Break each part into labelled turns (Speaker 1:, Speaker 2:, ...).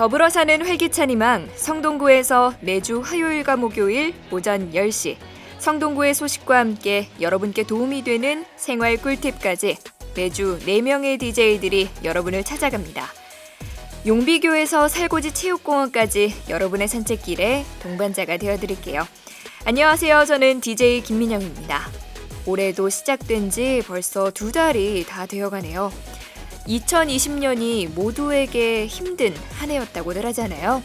Speaker 1: 더불어 사는 활기찬 희망, 성동구에서 매주 화요일과 목요일 오전 10시 성동구의 소식과 함께 여러분께 도움이 되는 생활 꿀팁까지 매주 4명의 DJ들이 여러분을 찾아갑니다. 용비교에서 살고지 체육공원까지 여러분의 산책길에 동반자가 되어드릴게요. 안녕하세요. 저는 DJ 김민영입니다. 올해도 시작된 지 벌써 2달이 다 되어가네요. 2020년이 모두에게 힘든 한 해였다고들 하잖아요.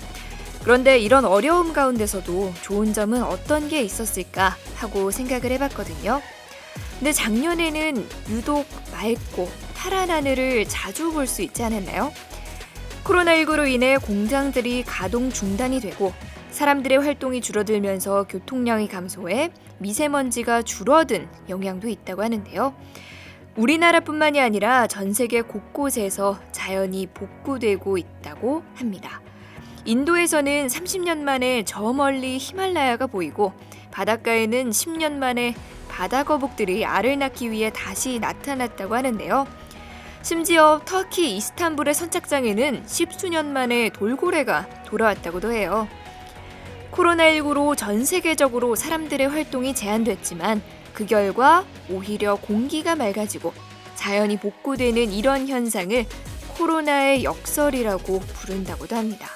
Speaker 1: 그런데 이런 어려움 가운데서도 좋은 점은 어떤 게 있었을까 하고 생각을 해봤거든요. 근데 작년에는 유독 맑고 파란 하늘을 자주 볼 수 있지 않았나요? 코로나19로 인해 공장들이 가동 중단이 되고 사람들의 활동이 줄어들면서 교통량이 감소해 미세먼지가 줄어든 영향도 있다고 하는데요. 우리나라뿐만이 아니라 전 세계 곳곳에서 자연이 복구되고 있다고 합니다. 인도에서는 30년 만에 저 멀리 히말라야가 보이고 바닷가에는 10년 만에 바다거북들이 알을 낳기 위해 다시 나타났다고 하는데요. 심지어 터키 이스탄불의 선착장에는 10수년 만에 돌고래가 돌아왔다고도 해요. 코로나19로 전 세계적으로 사람들의 활동이 제한됐지만 그 결과 오히려 공기가 맑아지고 자연이 복구되는 이런 현상을 코로나의 역설이라고 부른다고도 합니다.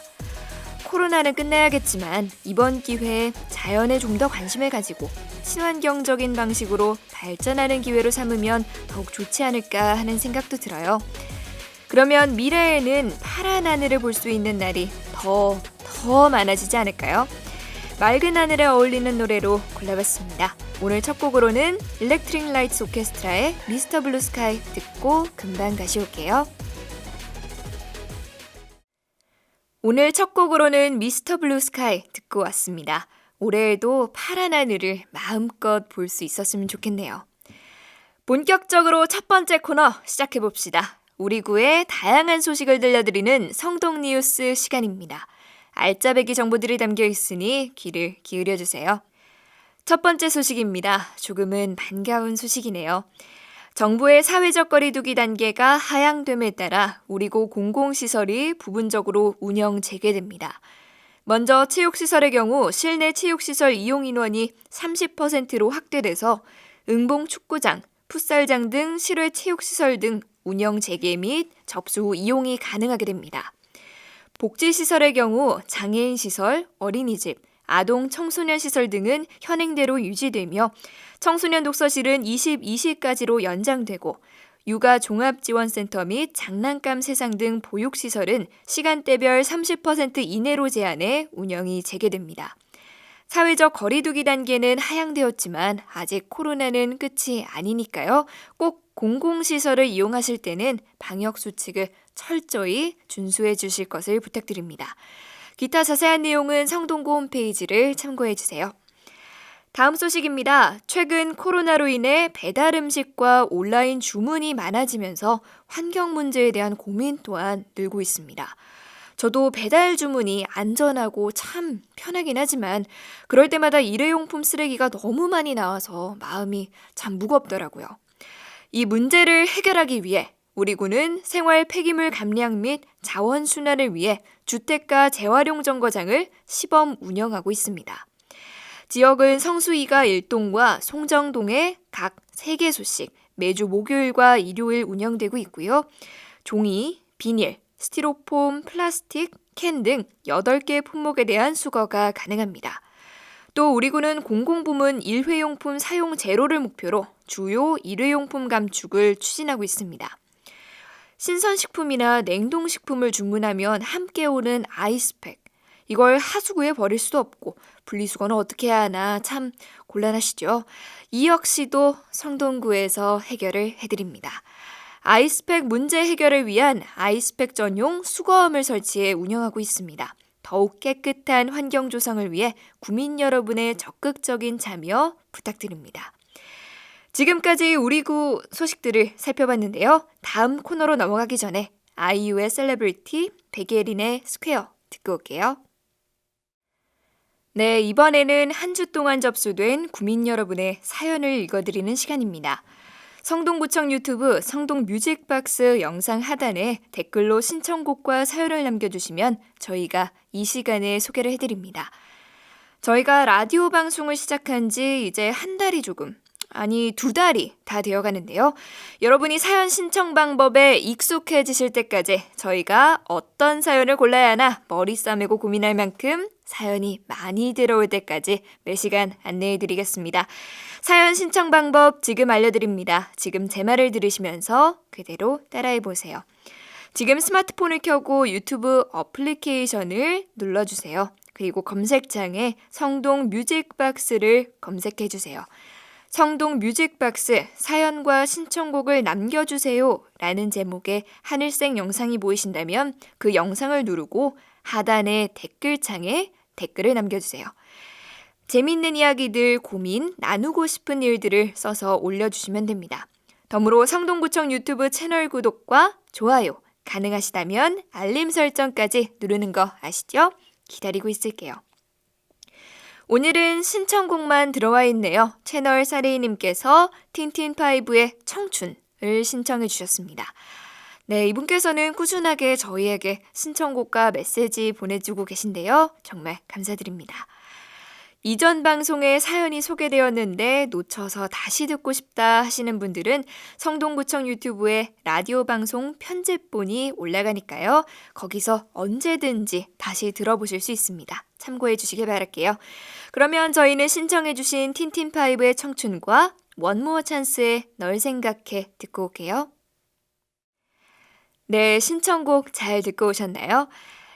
Speaker 1: 코로나는 끝나야겠지만 이번 기회에 자연에 좀 더 관심을 가지고 친환경적인 방식으로 발전하는 기회로 삼으면 더욱 좋지 않을까 하는 생각도 들어요. 그러면 미래에는 파란 하늘을 볼 수 있는 날이 더 많아지지 않을까요? 맑은 하늘에 어울리는 노래로 골라봤습니다. 오늘 첫 곡으로는 일렉트릭 라이츠 오케스트라의 미스터 블루 스카이 듣고 금방 다시 올게요. 오늘 첫 곡으로는 미스터 블루 스카이 듣고 왔습니다. 올해에도 파란 하늘을 마음껏 볼 수 있었으면 좋겠네요. 본격적으로 첫 번째 코너 시작해봅시다. 우리 구의 다양한 소식을 들려드리는 성동뉴스 시간입니다. 알짜배기 정보들이 담겨 있으니 귀를 기울여주세요. 첫 번째 소식입니다. 조금은 반가운 소식이네요. 정부의 사회적 거리두기 단계가 하향됨에 따라 우리고 공공시설이 부분적으로 운영 재개됩니다. 먼저 체육시설의 경우 실내 체육시설 이용 인원이 30%로 확대돼서 응봉 축구장, 풋살장 등 실외 체육시설 등 운영 재개 및 접수 후 이용이 가능하게 됩니다. 복지시설의 경우 장애인 시설, 어린이집, 아동 청소년 시설 등은 현행대로 유지되며 청소년 독서실은 22시까지로 연장되고 육아 종합지원센터 및 장난감 세상 등 보육시설은 시간대별 30% 이내로 제한해 운영이 재개됩니다. 사회적 거리두기 단계는 하향되었지만 아직 코로나는 끝이 아니니까요. 꼭 공공시설을 이용하실 때는 방역수칙을 철저히 준수해 주실 것을 부탁드립니다. 기타 자세한 내용은 성동구 홈페이지를 참고해 주세요. 다음 소식입니다. 최근 코로나로 인해 배달 음식과 온라인 주문이 많아지면서 환경 문제에 대한 고민 또한 늘고 있습니다. 저도 배달 주문이 안전하고 참 편하긴 하지만 그럴 때마다 일회용품 쓰레기가 너무 많이 나와서 마음이 참 무겁더라고요. 이 문제를 해결하기 위해 우리 구는 생활 폐기물 감량 및 자원 순환을 위해 주택가 재활용 정거장을 시범 운영하고 있습니다. 지역은 성수이가 1동과 송정동에 각 3개소씩 매주 목요일과 일요일 운영되고 있고요. 종이, 비닐, 스티로폼, 플라스틱, 캔 등 8개 품목에 대한 수거가 가능합니다. 또 우리 구는 공공부문 일회용품 사용 제로를 목표로 주요 일회용품 감축을 추진하고 있습니다. 신선식품이나 냉동식품을 주문하면 함께 오는 아이스팩. 이걸 하수구에 버릴 수도 없고 분리수거는 어떻게 해야 하나 참 곤란하시죠? 이 역시도 성동구에서 해결을 해드립니다. 아이스팩 문제 해결을 위한 아이스팩 전용 수거함을 설치해 운영하고 있습니다. 더욱 깨끗한 환경 조성을 위해 구민 여러분의 적극적인 참여 부탁드립니다. 지금까지 우리 구 소식들을 살펴봤는데요. 다음 코너로 넘어가기 전에 아이유의 셀레브리티, 백예린의 스퀘어 듣고 올게요. 네, 이번에는 한 주 동안 접수된 구민 여러분의 사연을 읽어드리는 시간입니다. 성동구청 유튜브 성동 뮤직박스 영상 하단에 댓글로 신청곡과 사연을 남겨주시면 저희가 이 시간에 소개를 해드립니다. 저희가 라디오 방송을 시작한 지 이제 한 달이 조금, 아니 2달이 다 되어가는데요. 여러분이 사연 신청 방법에 익숙해지실 때까지 저희가 어떤 사연을 골라야 하나 머리 싸매고 고민할 만큼 사연이 많이 들어올 때까지 매시간 안내해드리겠습니다. 사연 신청 방법 지금 알려드립니다. 지금 제 말을 들으시면서 그대로 따라해보세요. 지금 스마트폰을 켜고 유튜브 어플리케이션을 눌러주세요. 그리고 검색창에 성동 뮤직박스를 검색해주세요. 성동 뮤직박스 사연과 신청곡을 남겨주세요 라는 제목의 하늘색 영상이 보이신다면 그 영상을 누르고 하단의 댓글창에 댓글을 남겨주세요. 재미있는 이야기들, 고민, 나누고 싶은 일들을 써서 올려주시면 됩니다. 덤으로 성동구청 유튜브 채널 구독과 좋아요, 가능하시다면 알림 설정까지 누르는 거 아시죠? 기다리고 있을게요. 오늘은 신청곡만 들어와 있네요. 채널 사레이님께서 틴틴5의 청춘을 신청해 주셨습니다. 네, 이분께서는 꾸준하게 저희에게 신청곡과 메시지 보내주고 계신데요. 정말 감사드립니다. 이전 방송에 사연이 소개되었는데 놓쳐서 다시 듣고 싶다 하시는 분들은 성동구청 유튜브에 라디오 방송 편집본이 올라가니까요. 거기서 언제든지 다시 들어보실 수 있습니다. 참고해 주시길 바랄게요. 그러면 저희는 신청해 주신 틴틴5의 청춘과 원모어 찬스의 널 생각해 듣고 올게요. 네, 신청곡 잘 듣고 오셨나요?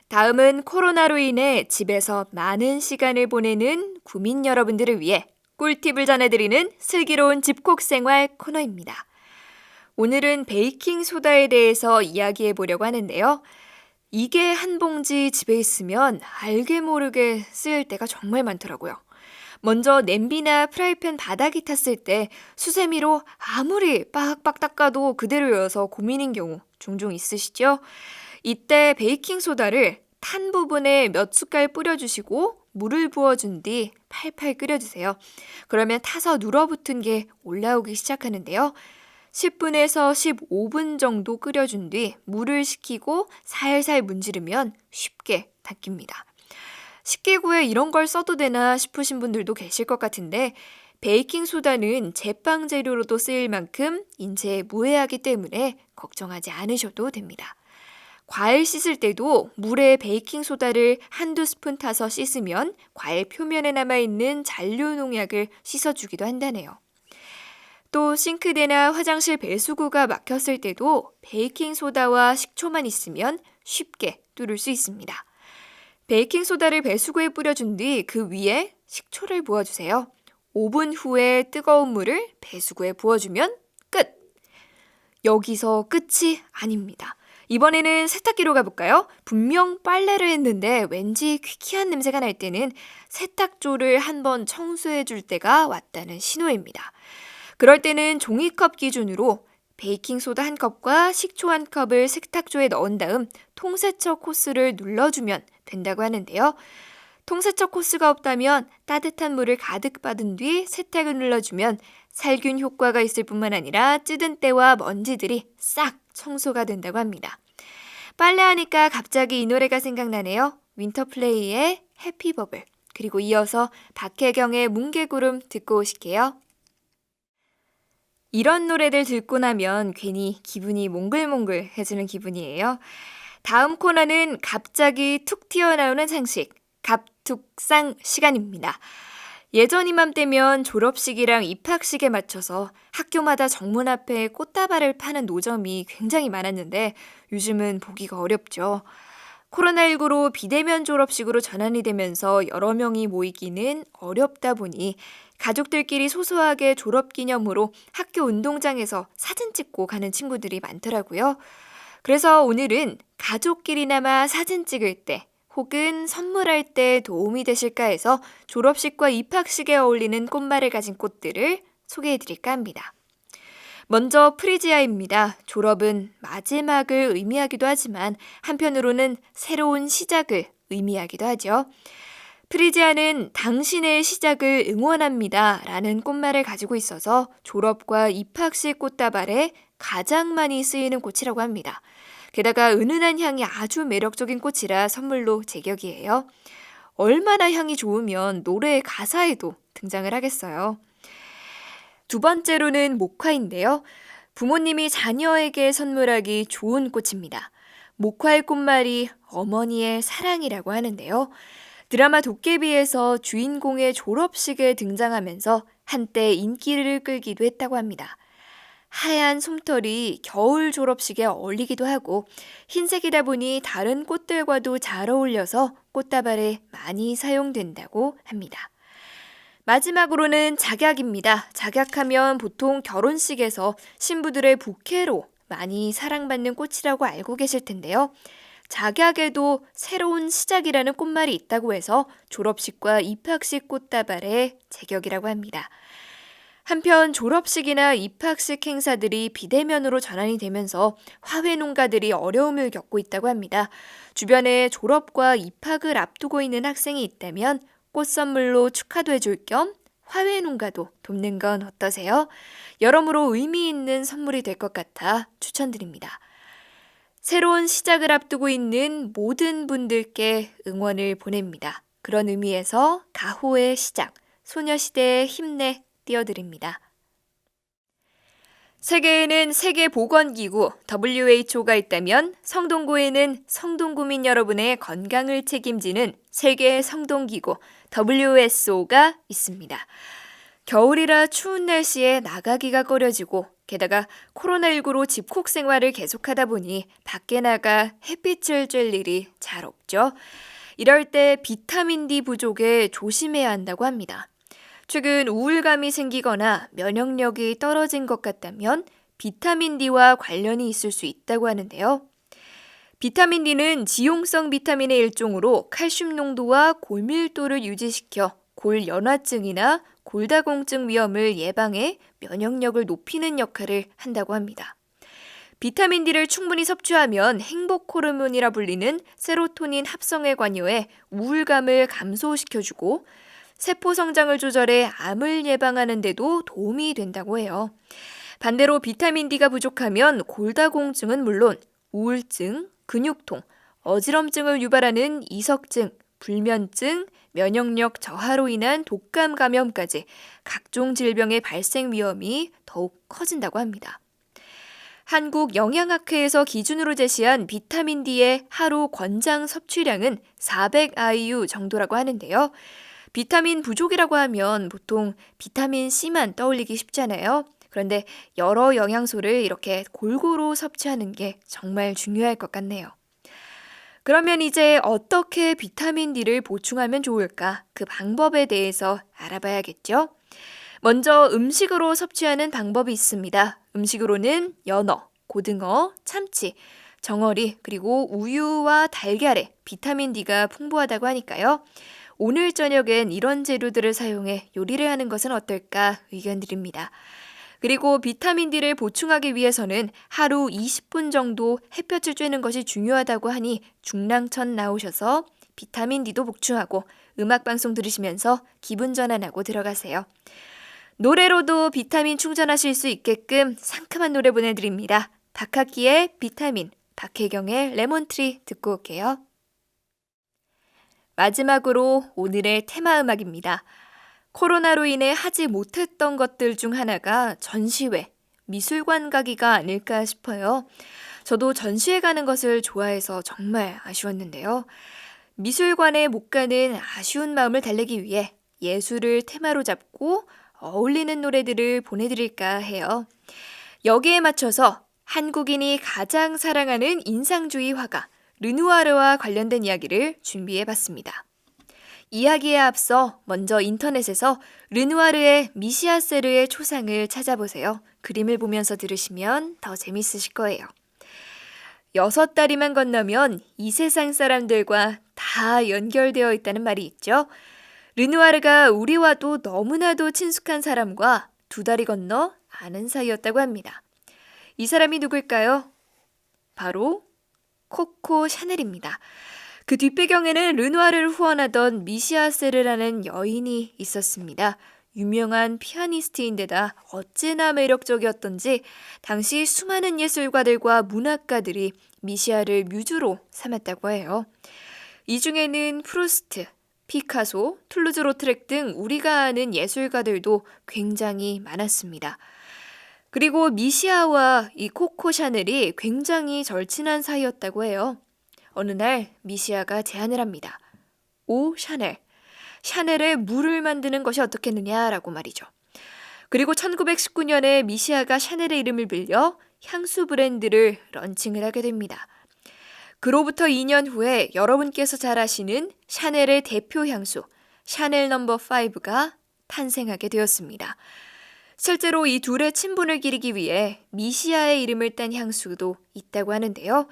Speaker 1: 다음은 코로나로 인해 집에서 많은 시간을 보내는 구민 여러분들을 위해 꿀팁을 전해드리는 슬기로운 집콕 생활 코너입니다. 오늘은 베이킹 소다에 대해서 이야기해 보려고 하는데요. 이게 한 봉지 집에 있으면 알게 모르게 쓰일 때가 정말 많더라고요. 먼저 냄비나 프라이팬 바닥이 탔을 때 수세미로 아무리 빡빡 닦아도 그대로여서 고민인 경우 종종 있으시죠? 이때 베이킹소다를 탄 부분에 몇 숟갈 뿌려주시고 물을 부어준 뒤 팔팔 끓여주세요. 그러면 타서 눌어붙은 게 올라오기 시작하는데요. 10분에서 15분 정도 끓여준 뒤 물을 식히고 살살 문지르면 쉽게 닦입니다. 식기구에 이런 걸 써도 되나 싶으신 분들도 계실 것 같은데 베이킹소다는 제빵 재료로도 쓰일 만큼 인체에 무해하기 때문에 걱정하지 않으셔도 됩니다. 과일 씻을 때도 물에 베이킹소다를 한두 스푼 타서 씻으면 과일 표면에 남아있는 잔류 농약을 씻어주기도 한다네요. 또 싱크대나 화장실 배수구가 막혔을 때도 베이킹소다와 식초만 있으면 쉽게 뚫을 수 있습니다. 베이킹소다를 배수구에 뿌려준 뒤 그 위에 식초를 부어주세요. 5분 후에 뜨거운 물을 배수구에 부어주면 끝! 여기서 끝이 아닙니다. 이번에는 세탁기로 가볼까요? 분명 빨래를 했는데 왠지 퀴퀴한 냄새가 날 때는 세탁조를 한번 청소해 줄 때가 왔다는 신호입니다. 그럴 때는 종이컵 기준으로 베이킹소다 1컵과 식초 1컵을 세탁조에 넣은 다음 통세척 호스를 눌러주면 된다고 하는데요. 통세척 호스가 없다면 따뜻한 물을 가득 받은 뒤 세탁을 눌러주면 살균 효과가 있을 뿐만 아니라 찌든 때와 먼지들이 싹 청소가 된다고 합니다. 빨래하니까 갑자기 이 노래가 생각나네요. 윈터플레이의 해피버블, 그리고 이어서 박혜경의 뭉게구름 듣고 오실게요. 이런 노래들 듣고 나면 괜히 기분이 몽글몽글해지는 기분이에요. 다음 코너는 갑자기 툭 튀어나오는 상식, 갑툭상 시간입니다. 예전 이맘때면 졸업식이랑 입학식에 맞춰서 학교마다 정문 앞에 꽃다발을 파는 노점이 굉장히 많았는데 요즘은 보기가 어렵죠. 코로나19로 비대면 졸업식으로 전환이 되면서 여러 명이 모이기는 어렵다 보니 가족들끼리 소소하게 졸업기념으로 학교 운동장에서 사진 찍고 가는 친구들이 많더라고요. 그래서 오늘은 가족끼리나마 사진 찍을 때 혹은 선물할 때 도움이 되실까 해서 졸업식과 입학식에 어울리는 꽃말을 가진 꽃들을 소개해드릴까 합니다. 먼저 프리지아입니다. 졸업은 마지막을 의미하기도 하지만 한편으로는 새로운 시작을 의미하기도 하죠. 프리지아는 당신의 시작을 응원합니다 라는 꽃말을 가지고 있어서 졸업과 입학식 꽃다발에 가장 많이 쓰이는 꽃이라고 합니다. 게다가 은은한 향이 아주 매력적인 꽃이라 선물로 제격이에요. 얼마나 향이 좋으면 노래의 가사에도 등장을 하겠어요. 두 번째로는 목화인데요. 부모님이 자녀에게 선물하기 좋은 꽃입니다. 목화의 꽃말이 어머니의 사랑이라고 하는데요. 드라마 도깨비에서 주인공의 졸업식에 등장하면서 한때 인기를 끌기도 했다고 합니다. 하얀 솜털이 겨울 졸업식에 어울리기도 하고 흰색이다 보니 다른 꽃들과도 잘 어울려서 꽃다발에 많이 사용된다고 합니다. 마지막으로는 작약입니다. 작약하면 보통 결혼식에서 신부들의 부케로 많이 사랑받는 꽃이라고 알고 계실 텐데요. 작약에도 새로운 시작이라는 꽃말이 있다고 해서 졸업식과 입학식 꽃다발의 제격이라고 합니다. 한편 졸업식이나 입학식 행사들이 비대면으로 전환이 되면서 화훼 농가들이 어려움을 겪고 있다고 합니다. 주변에 졸업과 입학을 앞두고 있는 학생이 있다면 꽃 선물로 축하도 해줄 겸 화훼 농가도 돕는 건 어떠세요? 여러모로 의미 있는 선물이 될 것 같아 추천드립니다. 새로운 시작을 앞두고 있는 모든 분들께 응원을 보냅니다. 그런 의미에서 가호의 시작, 소녀시대의 힘내 띄워드립니다. 세계에는 세계보건기구 WHO가 있다면 성동구에는 성동구민 여러분의 건강을 책임지는 세계성동기구 WSO가 있습니다. 겨울이라 추운 날씨에 나가기가 꺼려지고 게다가 코로나19로 집콕 생활을 계속하다 보니 밖에 나가 햇빛을 쬐 일이 잘 없죠. 이럴 때 비타민 D 부족에 조심해야 한다고 합니다. 최근 우울감이 생기거나 면역력이 떨어진 것 같다면 비타민 D와 관련이 있을 수 있다고 하는데요. 비타민 D는 지용성 비타민의 일종으로 칼슘 농도와 골밀도를 유지시켜 골연화증이나 골다공증 위험을 예방해 면역력을 높이는 역할을 한다고 합니다. 비타민 D를 충분히 섭취하면 행복 호르몬이라 불리는 세로토닌 합성에 관여해 우울감을 감소시켜주고 세포 성장을 조절해 암을 예방하는 데도 도움이 된다고 해요. 반대로 비타민 D가 부족하면 골다공증은 물론 우울증, 근육통, 어지럼증을 유발하는 이석증, 불면증, 면역력 저하로 인한 독감 감염까지 각종 질병의 발생 위험이 더욱 커진다고 합니다. 한국영양학회에서 기준으로 제시한 비타민 D의 하루 권장 섭취량은 400IU 정도라고 하는데요. 비타민 부족이라고 하면 보통 비타민 C만 떠올리기 쉽잖아요. 그런데 여러 영양소를 이렇게 골고루 섭취하는 게 정말 중요할 것 같네요. 그러면 이제 어떻게 비타민 D를 보충하면 좋을까? 그 방법에 대해서 알아봐야겠죠? 먼저 음식으로 섭취하는 방법이 있습니다. 음식으로는 연어, 고등어, 참치, 정어리, 그리고 우유와 달걀에 비타민 D가 풍부하다고 하니까요. 오늘 저녁엔 이런 재료들을 사용해 요리를 하는 것은 어떨까 의견 드립니다. 그리고 비타민 D를 보충하기 위해서는 하루 20분 정도 햇볕을 쬐는 것이 중요하다고 하니 중랑천 나오셔서 비타민 D도 보충하고 음악방송 들으시면서 기분 전환하고 들어가세요. 노래로도 비타민 충전하실 수 있게끔 상큼한 노래 보내드립니다. 박학기의 비타민, 박혜경의 레몬트리 듣고 올게요. 마지막으로 오늘의 테마 음악입니다. 코로나로 인해 하지 못했던 것들 중 하나가 전시회, 미술관 가기가 아닐까 싶어요. 저도 전시회 가는 것을 좋아해서 정말 아쉬웠는데요. 미술관에 못 가는 아쉬운 마음을 달래기 위해 예술을 테마로 잡고 어울리는 노래들을 보내드릴까 해요. 여기에 맞춰서 한국인이 가장 사랑하는 인상주의 화가 르누아르와 관련된 이야기를 준비해봤습니다. 이야기에 앞서 먼저 인터넷에서 르누아르의 미시아세르의 초상을 찾아보세요. 그림을 보면서 들으시면 더 재밌으실 거예요. 6다리만 건너면 이 세상 사람들과 다 연결되어 있다는 말이 있죠. 르누아르가 우리와도 너무나도 친숙한 사람과 2다리 건너 아는 사이였다고 합니다. 이 사람이 누굴까요? 바로 코코 샤넬입니다. 그 뒷배경에는 르누아르를 후원하던 미시아 세르라는 여인이 있었습니다. 유명한 피아니스트인데다 어찌나 매력적이었던지 당시 수많은 예술가들과 문학가들이 미시아를 뮤즈로 삼았다고 해요. 이 중에는 프루스트, 피카소, 툴루즈 로트렉 등 우리가 아는 예술가들도 굉장히 많았습니다. 그리고 미시아와 이 코코 샤넬이 굉장히 절친한 사이였다고 해요. 어느 날 미시아가 제안을 합니다. 오 샤넬, 샤넬의 물을 만드는 것이 어떻겠느냐라고 말이죠. 그리고 1919년에 미시아가 샤넬의 이름을 빌려 향수 브랜드를 런칭을 하게 됩니다. 그로부터 2년 후에 여러분께서 잘 아시는 샤넬의 대표 향수 샤넬 넘버 5가 탄생하게 되었습니다. 실제로 이 둘의 친분을 기리기 위해 미시아의 이름을 딴 향수도 있다고 하는데요.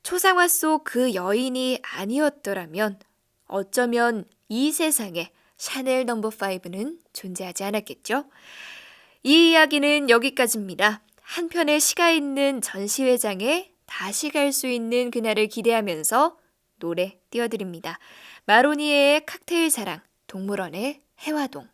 Speaker 1: 초상화 속 그 여인이 아니었더라면 어쩌면 이 세상에 샤넬 넘버 5는 존재하지 않았겠죠? 이 이야기는 여기까지입니다. 한편의 시가 있는 전시회장에 다시 갈 수 있는 그날을 기대하면서 노래 띄워드립니다. 마로니에의 칵테일 사랑, 동물원의 해화동.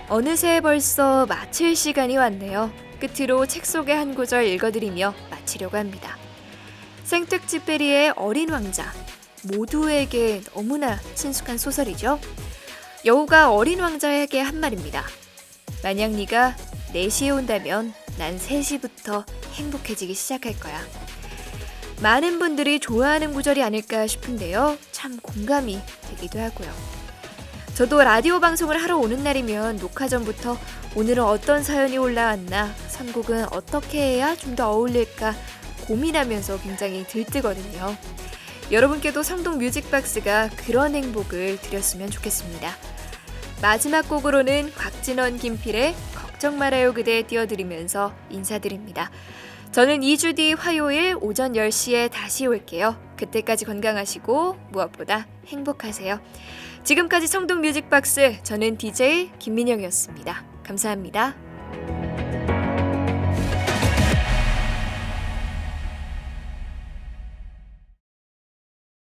Speaker 1: 어느새 벌써 마칠 시간이 왔네요. 끝으로 책 속의 한 구절 읽어드리며 마치려고 합니다. 생텍쥐페리의 어린 왕자. 모두에게 너무나 친숙한 소설이죠. 여우가 어린 왕자에게 한 말입니다. 만약 네가 4시에 온다면 난 3시부터 행복해지기 시작할 거야. 많은 분들이 좋아하는 구절이 아닐까 싶은데요. 참 공감이 되기도 하고요. 저도 라디오 방송을 하러 오는 날이면 녹화 전부터 오늘은 어떤 사연이 올라왔나, 선곡은 어떻게 해야 좀 더 어울릴까 고민하면서 굉장히 들뜨거든요. 여러분께도 성동 뮤직박스가 그런 행복을 드렸으면 좋겠습니다. 마지막 곡으로는 곽진원, 김필의 걱정 말아요 그대 띄워드리면서 인사드립니다. 저는 2주 뒤 화요일 오전 10시에 다시 올게요. 그때까지 건강하시고 무엇보다 행복하세요. 지금까지 성동 뮤직박스, 저는 DJ 김민영이었습니다. 감사합니다.